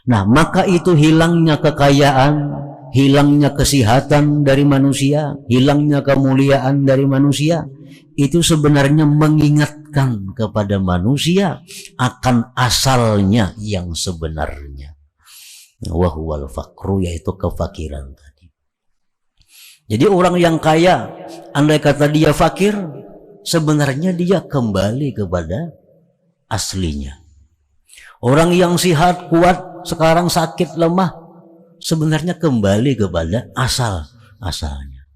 Nah, maka itu hilangnya kekayaan, hilangnya kesehatan dari manusia, hilangnya kemuliaan dari manusia, itu sebenarnya mengingatkan kepada manusia akan asalnya yang sebenarnya. Wahuwal fakru, yaitu kefakiran tadi. Jadi orang yang kaya, andai kata dia fakir, sebenarnya dia kembali kepada aslinya. Orang yang sehat, kuat, sekarang sakit, lemah, sebenarnya kembali kepada asalnya.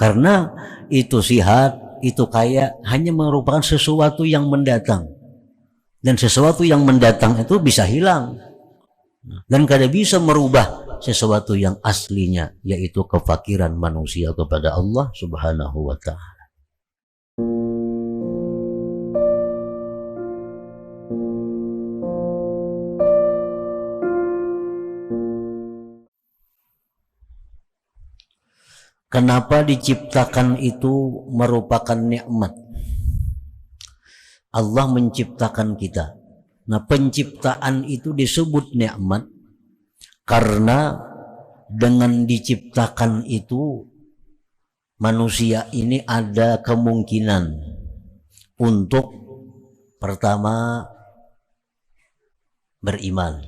Karena itu sehat, itu kaya, hanya merupakan sesuatu yang mendatang. Dan sesuatu yang mendatang itu bisa hilang. Dan kada bisa merubah sesuatu yang aslinya, yaitu kefakiran manusia kepada Allah Subhanahu wa ta'ala. Kenapa diciptakan itu merupakan nikmat? Allah menciptakan kita. Nah, penciptaan itu disebut nikmat karena dengan diciptakan itu manusia ini ada kemungkinan untuk pertama beriman,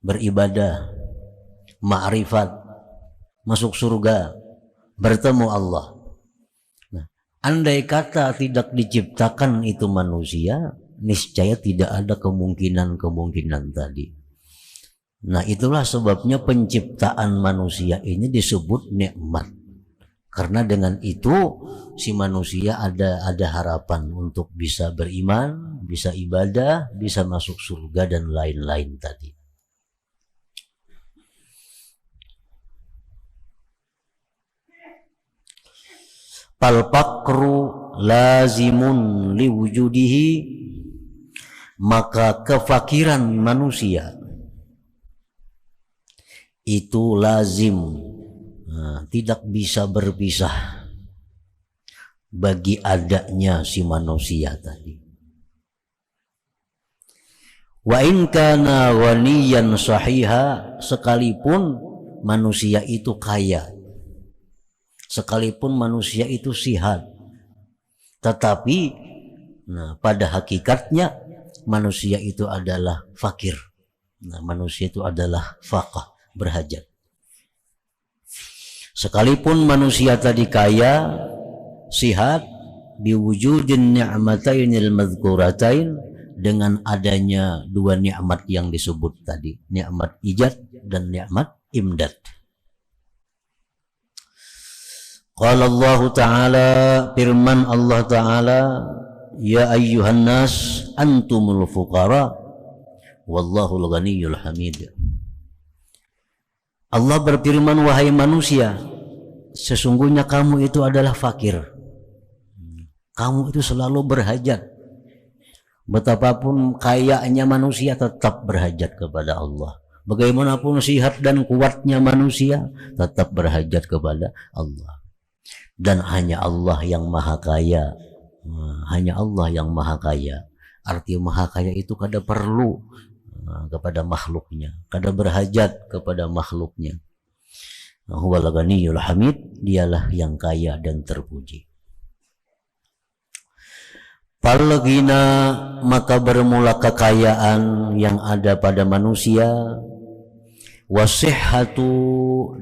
beribadah, ma'rifat, masuk surga, bertemu Allah. Nah, andai kata tidak diciptakan itu manusia, niscaya tidak ada kemungkinan tadi. Nah, itulah sebabnya penciptaan manusia ini disebut nikmat. Karena dengan itu si manusia ada harapan untuk bisa beriman, bisa ibadah, bisa masuk surga dan lain-lain tadi. Fal fakru lazimun liwujudihi, maka kefakiran manusia itu lazim, tidak bisa berpisah bagi adanya si manusia tadi. Wa in kana ghaniyan sahiha, sekalipun manusia itu kaya, sekalipun manusia itu sehat, tetapi pada hakikatnya manusia itu adalah fakir. Nah, manusia itu adalah faqah, berhajat. Sekalipun manusia tadi kaya, sehat, biwujudin ni'matainil madhkuratain, dengan adanya dua nikmat yang disebut tadi, nikmat ijad dan nikmat imdad. Qala Allah Ta'ala, firman Allah Ta'ala, ya ayyuhan nas antumul fuqara wallahul ghaniyyul hamid. Allah berfirman, wahai manusia, sesungguhnya kamu itu adalah fakir. Kamu itu selalu berhajat. Betapapun kayanya manusia tetap berhajat kepada Allah. Bagaimanapun sehat dan kuatnya manusia tetap berhajat kepada Allah. Dan hanya Allah yang maha kaya. Hanya Allah yang maha kaya. Arti maha kaya itu kada perlu kepada makhluknya, kada berhajat kepada makhluknya. Huwal ghaniyyul hamid, dialah yang kaya dan terpuji. Falghina, maka bermula kekayaan yang ada pada manusia, wasihhatu,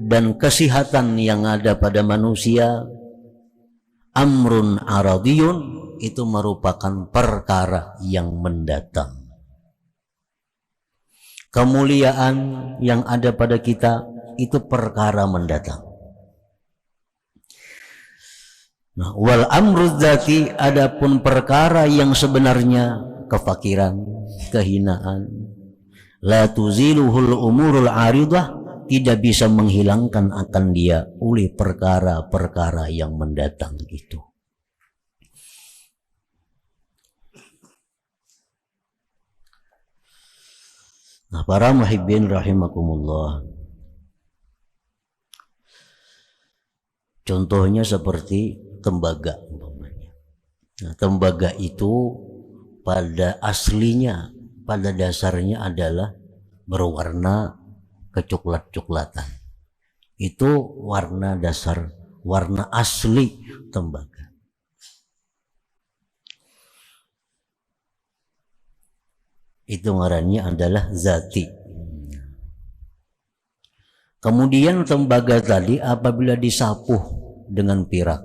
dan kesehatan yang ada pada manusia, amrun aradiyun, itu merupakan perkara yang mendatang. Kemuliaan yang ada pada kita itu perkara mendatang. Nah, wal amru dzati, adapun perkara yang sebenarnya, kefakiran, kehinaan, la tuziluhul umurul aridah, tidak bisa menghilangkan akan dia oleh perkara-perkara yang mendatang itu. Nah, para muhibbin rahimakumullah, contohnya seperti tembaga. Nah, tembaga itu pada aslinya pada dasarnya adalah berwarna kecoklat-coklatan. Itu warna dasar, warna asli tembaga. Itu ngarannya adalah zati. Kemudian tembaga tadi apabila disapuh dengan pirak,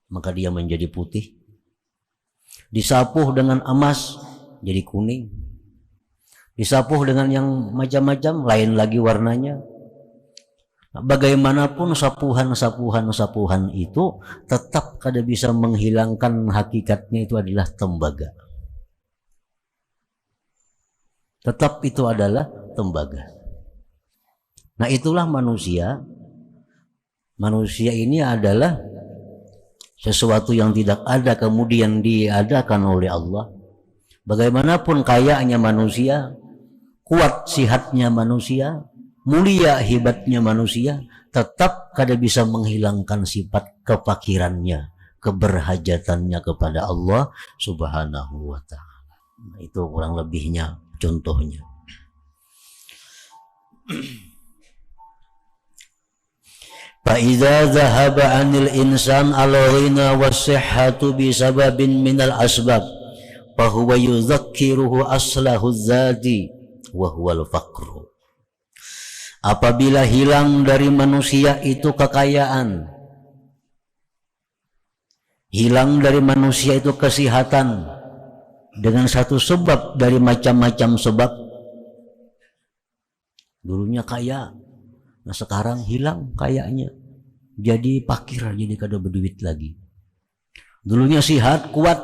maka dia menjadi putih. Disapuh dengan emas, jadi kuning. Disapuh dengan yang macam-macam, lain lagi warnanya. Bagaimanapun sapuhan itu tetap kada bisa menghilangkan hakikatnya itu adalah tembaga. Tetap itu adalah tembaga. Nah, itulah manusia. Manusia ini adalah sesuatu yang tidak ada kemudian diadakan oleh Allah. Bagaimanapun kayanya manusia, kuat sihatnya manusia, mulia hebatnya manusia, tetap kada bisa menghilangkan sifat kefakirannya, keberhajatannya kepada Allah Subhanahu wa ta'ala. Nah, itu kurang lebihnya contohnya. فَإِذَا ذَهَبَ عَنِ الْإِنسَانِ الْغِنَى وَالصِّحَّةُ بِسَبَبٍ مِنَ الْأَسْبَابِ فَهُوَ يُذَكِّرُهُ أَصْلَهُ الذَّاتِ وَهُوَ الْفَقْرُ. Apabila hilang dari manusia itu kekayaan, hilang dari manusia itu kesehatan dengan satu sebab dari macam-macam sebab. Dulunya kaya, nah sekarang hilang kayanya, jadi fakir, jadi kada berduit lagi. Dulunya sehat, kuat,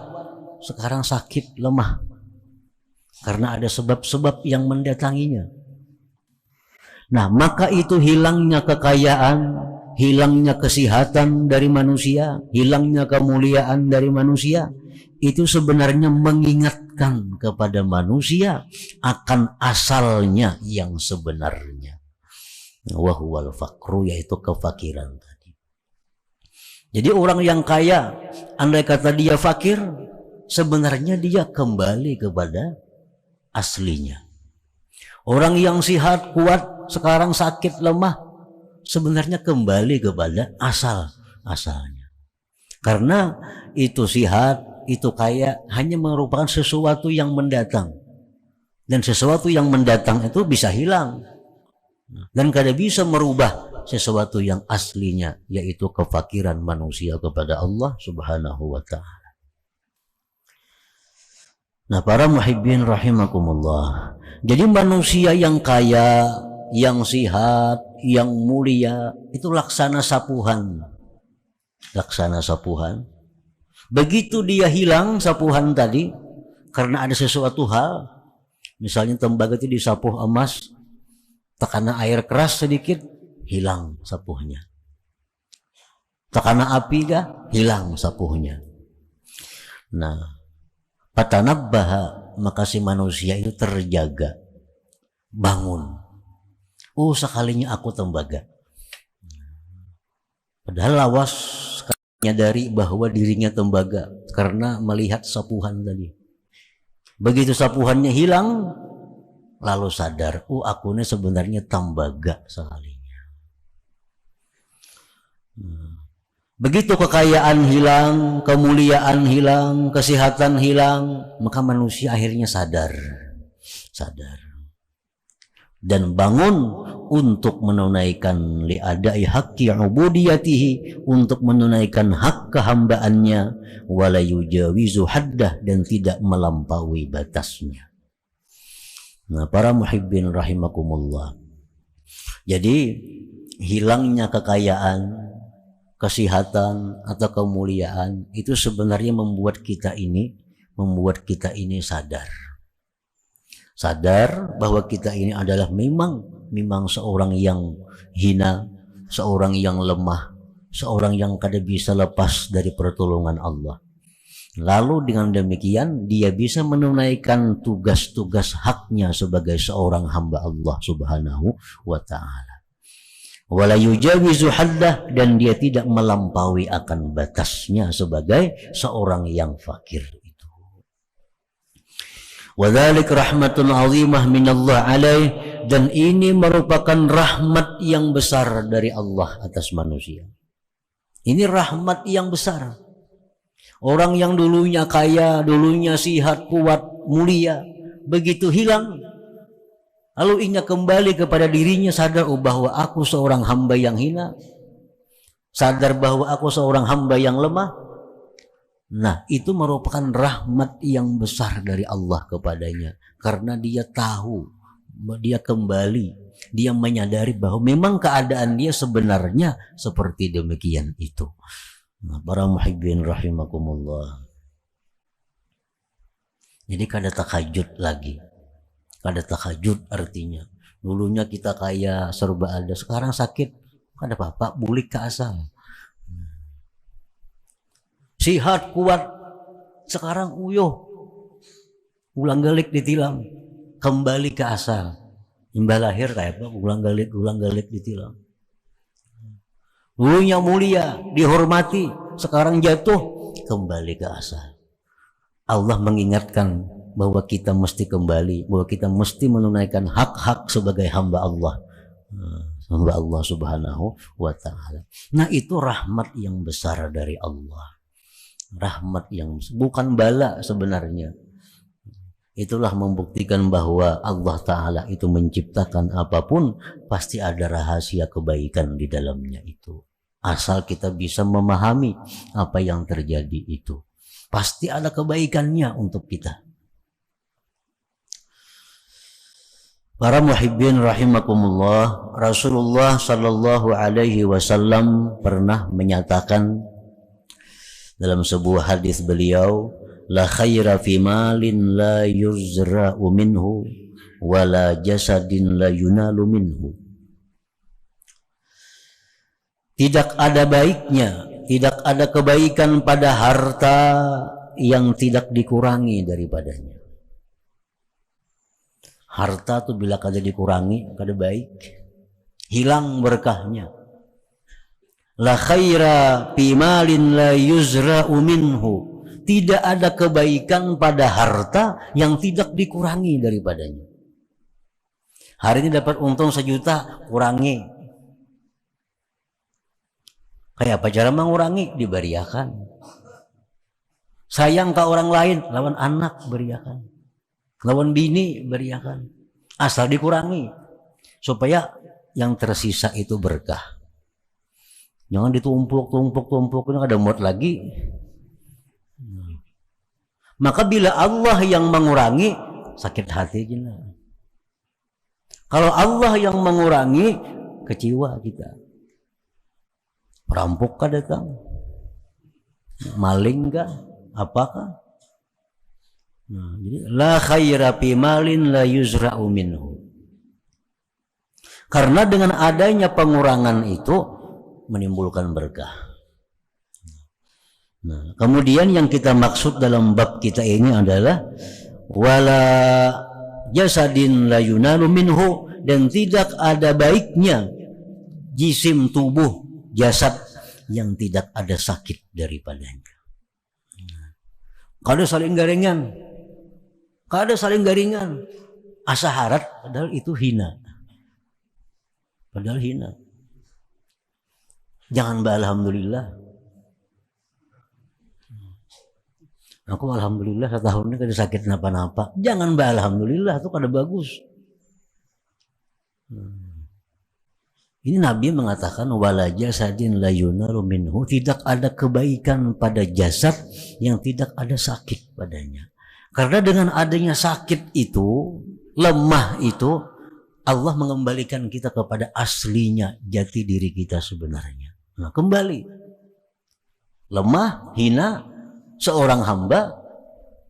sekarang sakit, lemah, karena ada sebab-sebab yang mendatanginya. Nah, maka itu hilangnya kekayaan, hilangnya kesehatan dari manusia, hilangnya kemuliaan dari manusia, itu sebenarnya mengingatkan kepada manusia akan asalnya yang sebenarnya. Wahuwal fakru, yaitu kefakiran tadi. Jadi orang yang kaya, andai kata dia fakir, sebenarnya dia kembali kepada aslinya. Orang yang sehat, kuat, sekarang sakit, lemah, sebenarnya kembali kepada asalnya. Karena itu sehat, itu kaya, hanya merupakan sesuatu yang mendatang. Dan sesuatu yang mendatang itu bisa hilang. Dan kada bisa merubah sesuatu yang aslinya, yaitu kefakiran manusia kepada Allah Subhanahu wa ta'ala. Nah, para muhibbin rahimakumullah, jadi manusia yang kaya, yang sehat, yang mulia, itu laksana sapuhan. Laksana sapuhan. Begitu dia hilang sapuhan tadi, karena ada sesuatu hal, misalnya tembaga itu disapuh emas, tekana air keras sedikit, hilang sapuhnya. Tekana api kah, hilang sapuhnya. Nah, patanabbaha, maka si manusia itu terjaga, bangun. Oh, sekalinya aku tembaga. Padahal lawas menyadari bahwa dirinya tembaga karena melihat sapuhan tadi. Begitu sapuhannya hilang, lalu sadar, oh aku ini sebenarnya tembaga sekalinya. Begitu kekayaan hilang, kemuliaan hilang, kesehatan hilang, maka manusia akhirnya sadar dan bangun untuk menunaikan li'adai haqqi ubudiyatihi, untuk menunaikan hak kehambaannya, wala yujawizu haddah, dan tidak melampaui batasnya. Nah, para muhibbin rahimakumullah, jadi hilangnya kekayaan, kesehatan atau kemuliaan itu sebenarnya membuat kita ini sadar bahwa kita ini adalah memang seorang yang hina, seorang yang lemah, seorang yang kada bisa lepas dari pertolongan Allah. Lalu dengan demikian dia bisa menunaikan tugas-tugas haknya sebagai seorang hamba Allah Subhanahu wa ta'ala. Wala yujawizu haddah, dan dia tidak melampaui akan batasnya sebagai seorang yang fakir itu. Wa dzalik rahmatun 'azimah minallah alaih, dan ini merupakan rahmat yang besar dari Allah atas manusia. Ini rahmat yang besar. Orang yang dulunya kaya, dulunya sihat, kuat, mulia, begitu hilang, lalu ia kembali kepada dirinya, sadar bahwa aku seorang hamba yang hina, sadar bahwa aku seorang hamba yang lemah. Nah, itu merupakan rahmat yang besar dari Allah kepadanya, karena dia tahu, dia kembali, dia menyadari bahwa memang keadaan dia sebenarnya seperti demikian itu. Nah, para muhibbin rahimakumullah. Jadi kada tahajud lagi. Kada tahajud artinya dulunya kita kaya, serba ada, sekarang sakit, kada apa-apa, bulik ke asal. Sihat, kuat, sekarang uyuh, ulang galik ditilam, kembali ke asal. Imbal lahir kayak apa, ulang galik ditilam. Dulunya mulia, dihormati, sekarang jatuh, kembali ke asal. Allah mengingatkan bahwa kita mesti kembali, bahwa kita mesti menunaikan hak-hak sebagai hamba Allah, hamba Allah subhanahu wa ta'ala. Nah, itu rahmat yang besar dari Allah. Rahmat yang bukan bala sebenarnya. Itulah membuktikan bahwa Allah Ta'ala itu menciptakan apapun pasti ada rahasia kebaikan di dalamnya itu. Asal kita bisa memahami apa yang terjadi itu, pasti ada kebaikannya untuk kita. Para muhibbin rahimakumullah, Rasulullah sallallahu alaihi wasallam pernah menyatakan dalam sebuah hadis beliau, la khaira fi malin la yuzra'u minhu wala jasadin la yunalu minhu. Tidak ada baiknya, tidak ada kebaikan pada harta yang tidak dikurangi daripadanya. Harta tuh bila kada dikurangi, kada baik, hilang berkahnya. La khaira fi malin la yuzra'u minhu. Tidak ada kebaikan pada harta yang tidak dikurangi daripadanya. Hari ini dapat untung 1 juta, kurangi. Kayak apa cara mengurangi? Diberiakan. Sayang ke orang lain, lawan anak beriakan, lawan bini beriakan. Asal dikurangi supaya yang tersisa itu berkah. Jangan ditumpuk, ini ada muat lagi. Maka bila Allah yang mengurangi, sakit hati kita. Kalau Allah yang mengurangi, kecewa kita. Perampok kah datang? Maling kah? Apakah? Nah, jadi la khaira fi malin la yuzra'u minhu. Karena dengan adanya pengurangan itu menimbulkan berkah. Nah, kemudian yang kita maksud dalam bab kita ini adalah wala jasadin la yunalu minhu, dan tidak ada baiknya jisim tubuh, jasad yang tidak ada sakit daripadanya. Kada saling garingan, asa harat, padahal itu hina. Jangan alhamdulillah. Aku alhamdulillah setahun ini kada sakit napa-napa. Jangan alhamdulillah, itu kada bagus. Ini Nabi mengatakan wala jasadin la yunalu minhu, tidak ada kebaikan pada jasad yang tidak ada sakit padanya. Karena dengan adanya sakit itu, lemah itu, Allah mengembalikan kita kepada aslinya, jati diri kita sebenarnya. Nah, kembali lemah, hina, seorang hamba.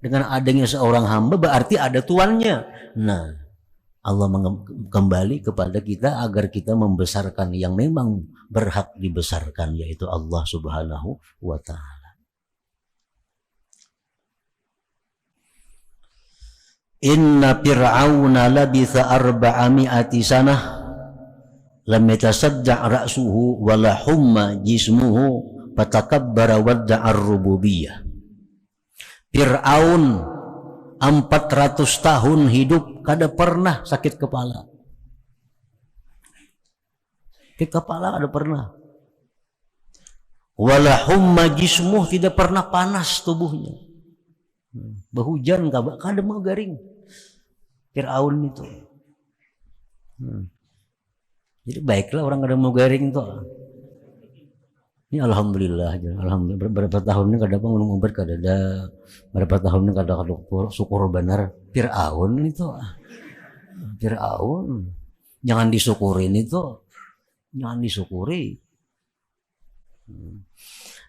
Dengan adanya seorang hamba berarti ada tuannya. Nah, Allah kembali kepada kita agar kita membesarkan yang memang berhak dibesarkan, yaitu Allah subhanahu wa ta'ala. Inna fir'auna labitha 400 sanah lam yatasadda' ra'suhu wa la humma jismuhu fatakabbara wadda'a ar-rububiyyah. Fir'aun 400 tahun hidup kada pernah sakit kepala. Sakit kepala kada pernah. Wala humma jismuh, tidak pernah panas tubuhnya. Berhujan kada mau garing. Fir'aun itu. Jadi baiklah orang kada mau garing tuh. Ini alhamdulillah aja. Alhamdulillah berapa tahun ini kada minum obat kada ada. Berapa tahun ini kada syukur benar. Fir'aun itu. Fir'aun. Jangan disyukurin itu. Jangan disyukuri.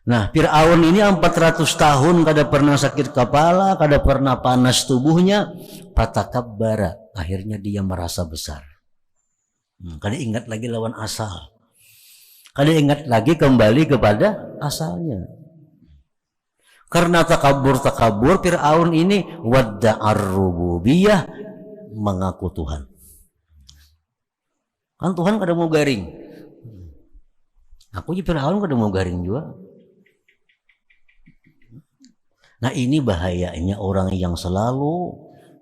Nah, Fir'aun ini 400 tahun kada pernah sakit kepala, kada pernah panas tubuhnya, patakabbara, akhirnya dia merasa besar. Kada ingat lagi lawan asal. Kada ingat lagi kembali kepada asalnya. Karena takabur Fir'aun ini wadda'ar rububiyah, mengaku Tuhan. Kan Tuhan kada mau garing. Aku juga Fir'aun kada mau garing juga. Nah, ini bahayanya orang yang selalu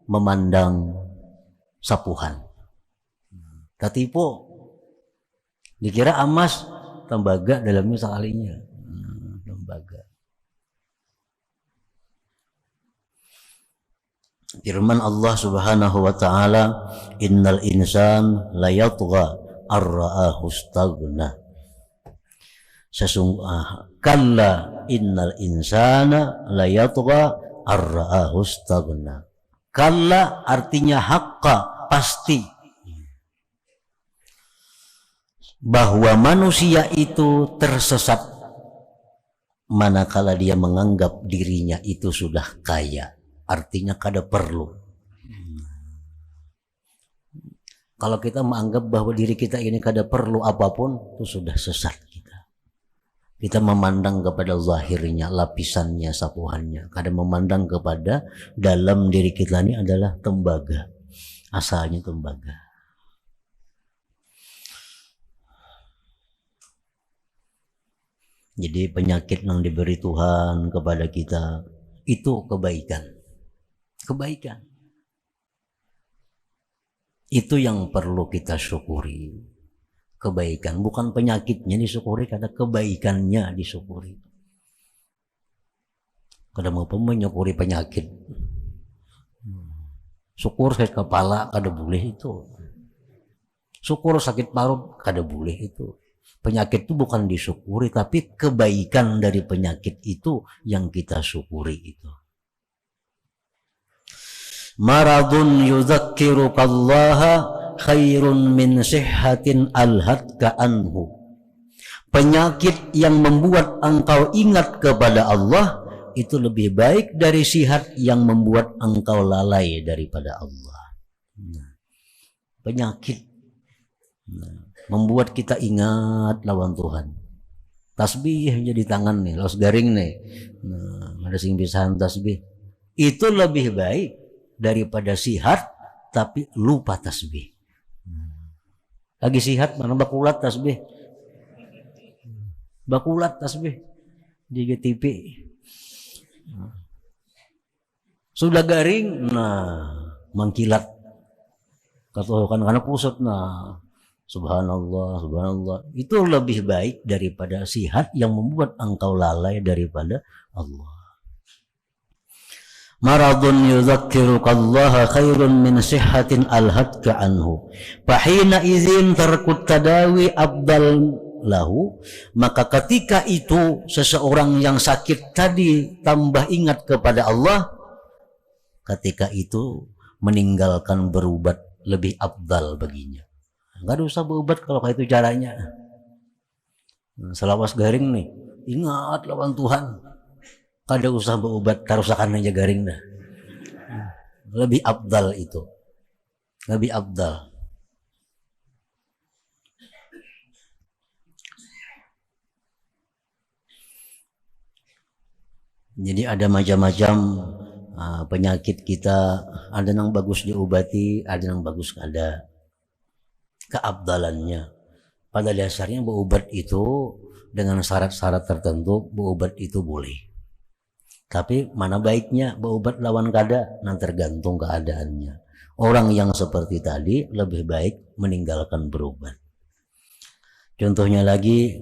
memandang sapuhan. Katipu, dikira emas, tembaga dalamnya sekalinya. Tembaga. Firman Allah Subhanahu wa taala, innal insan la yatgha ar-ra'ahu istaghna. Kalla innal insana la yatgha ar-ra'ahu istaghna. Kalla artinya haqqa, pasti. Bahwa manusia itu tersesat manakala dia menganggap dirinya itu sudah kaya. Artinya kada perlu. Kalau kita menganggap bahwa diri kita ini kada perlu apapun, itu sudah sesat kita. Kita memandang kepada zahirnya, lapisannya, sapuhannya. Kada memandang kepada dalam diri kita ini adalah tembaga. Asalnya tembaga. Jadi penyakit yang diberi Tuhan kepada kita itu kebaikan. Kebaikan. Itu yang perlu kita syukuri. Kebaikan, bukan penyakitnya disyukuri, karena kebaikannya disyukuri. Kada mau menyukuri penyakit. Syukur sakit kepala kada boleh itu. Syukur sakit parut kada boleh itu. Penyakit itu bukan disyukuri, tapi kebaikan dari penyakit itu yang kita syukuri itu. Maradun yudzakirukallaha khairun min sihhatin alhatka anhu. Penyakit yang membuat engkau ingat kepada Allah itu lebih baik dari sihat yang membuat engkau lalai daripada Allah. Penyakit membuat kita ingat lawan Tuhan. Tasbih jadi tangan nih, los garing nih. Ada sing pisahan tasbih. Itu lebih baik daripada sihat tapi lupa tasbih. Lagi sihat mana bakulat tasbih. Bakulat tasbih di GTP. Sudah garing, mengkilat. Katakan karena pusat, subhanallah, subhanallah. Itu lebih baik daripada sihat yang membuat engkau lalai daripada Allah. Maradun yudzakirukallaha khairun min sihhatin alhatka anhu. Fahina izin tarkut tadawi abdal lahu. Maka ketika itu seseorang yang sakit tadi tambah ingat kepada Allah, ketika itu meninggalkan berubat lebih abdal baginya. Nggak ada usah berobat kalau kayak itu caranya. Selawas garing nih, ingat lawan Tuhan. Kada usah berobat, tarusakan aja garing dah. Lebih abdal itu. Lebih abdal. Jadi ada macam-macam penyakit kita, ada yang bagus diobati, ada yang bagus ada keabdalannya. Pada dasarnya berobat itu dengan syarat-syarat tertentu, berobat itu boleh. Tapi mana baiknya berobat lawan kada? Nah, tergantung keadaannya. Orang yang seperti tadi lebih baik meninggalkan berobat. Contohnya lagi,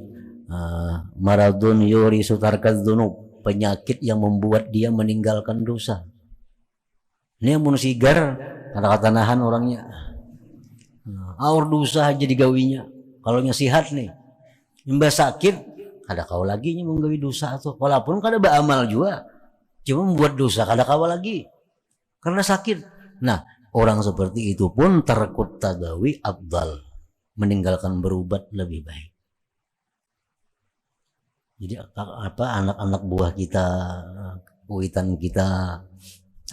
maradun yuri sutarkaz dzunub, penyakit yang membuat dia meninggalkan dosa. Ini yang sigar, kata-kata nahan orangnya. Aur dosa aja digawinya. Kalau nya sihat nih, mbak sakit, kada kau lagi nya menggawi dosa tuh. Walaupun kada beramal juga, cuma membuat dosa kada kau lagi karena sakit. Nah, orang seperti itu pun terkut tadawi afdal, meninggalkan berobat lebih baik. Jadi apa anak-anak buah kita, kuitan kita,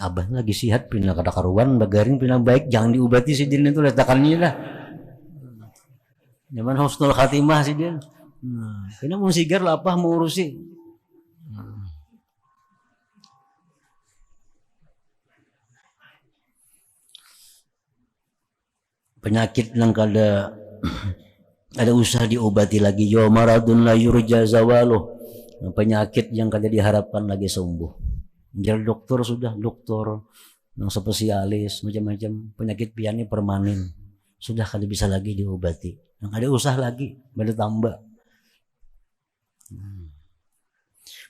abah lagi sihat pindah kada karuan, bagarin pindah baik, jangan diobati si din itu letakannya lah. Zaman husnul khatimah si din. Kena mau sigar lah apa mau urusi. Penyakit yang kada ada usaha diobati lagi, yo maradun la yurja zawaluh, penyakit yang kada diharapkan lagi sembuh. Jadi dokter sudah, dokter yang spesialis macam-macam penyakit pian ini permanen, sudah kada bisa lagi diobati. Yang ada usaha lagi, baru tambah.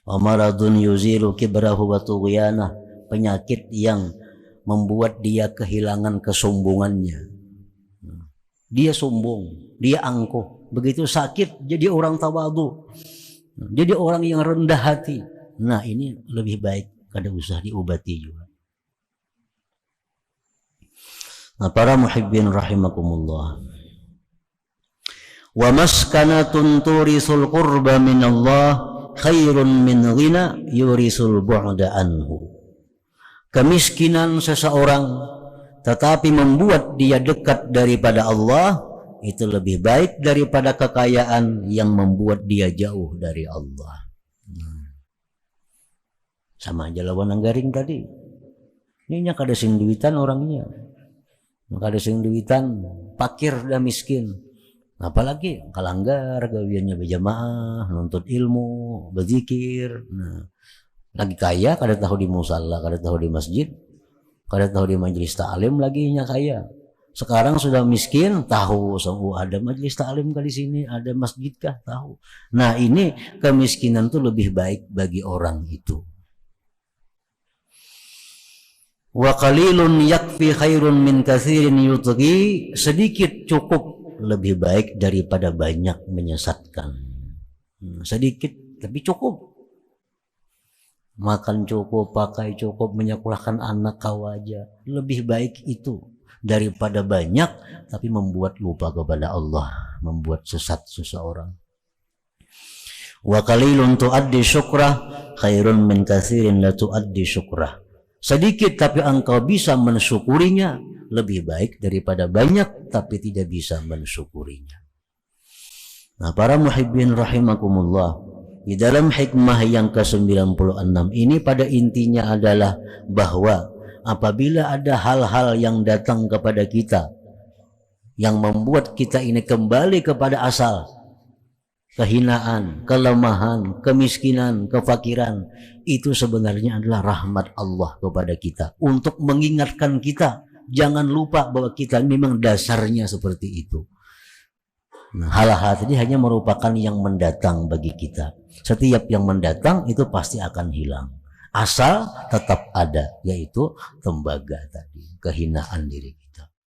Wa maradun yuzilu kibrahu wa tughyana, penyakit yang membuat dia kehilangan kesombongannya. Dia sombong, dia angkuh, begitu sakit jadi orang tawadu, jadi orang yang rendah hati. Nah, ini lebih baik kada usah diobati juga. Nah, para muhibbin rahimakumullah, wa maskanatun turisul qurba min Allah khairun min ghina yurisul bu'da anhu. Kemiskinan seseorang tetapi membuat dia dekat daripada Allah itu lebih baik daripada kekayaan yang membuat dia jauh dari Allah. Sama aja lawan anggaring tadi. Ini kada sing duitan orangnya, kada sing duitan, pakir dan miskin. Apalagi kalanggar gawiannya berjamaah, nuntut ilmu, berzikir. Nah, lagi kaya kada tahu di musalla, kada tahu di masjid, kada tahu di majelis ta'lim lagi nya kaya. Sekarang sudah miskin, tahu ada majelis ta'lim kah di sini, ada masjid kah, tahu. Nah, ini kemiskinan itu lebih baik bagi orang itu. Wa qalilun yakfi khairun min katsirin yutghi, sedikit cukup lebih baik daripada banyak menyesatkan. Sedikit tapi cukup. Makan cukup, pakai cukup, menyekolahkan anak kau aja, lebih baik itu daripada banyak tapi membuat lupa kepada Allah, membuat sesat seseorang. Wa qalilun tuaddi syukrah khairun min katsirin la tuaddi syukrah, sedikit tapi engkau bisa mensyukurinya lebih baik daripada banyak tapi tidak bisa mensyukurinya. Nah, para muhibbin rahimakumullah, di dalam hikmah yang ke-96 ini pada intinya adalah bahwa apabila ada hal-hal yang datang kepada kita yang membuat kita ini kembali kepada asal, kehinaan, kelemahan, kemiskinan, kefakiran, itu sebenarnya adalah rahmat Allah kepada kita untuk mengingatkan kita jangan lupa bahwa kita memang dasarnya seperti itu. Nah, hal-hal tadi hanya merupakan yang mendatang bagi kita. Setiap yang mendatang itu pasti akan hilang. Asal tetap ada, yaitu tembaga tadi, kehinaan diri kita.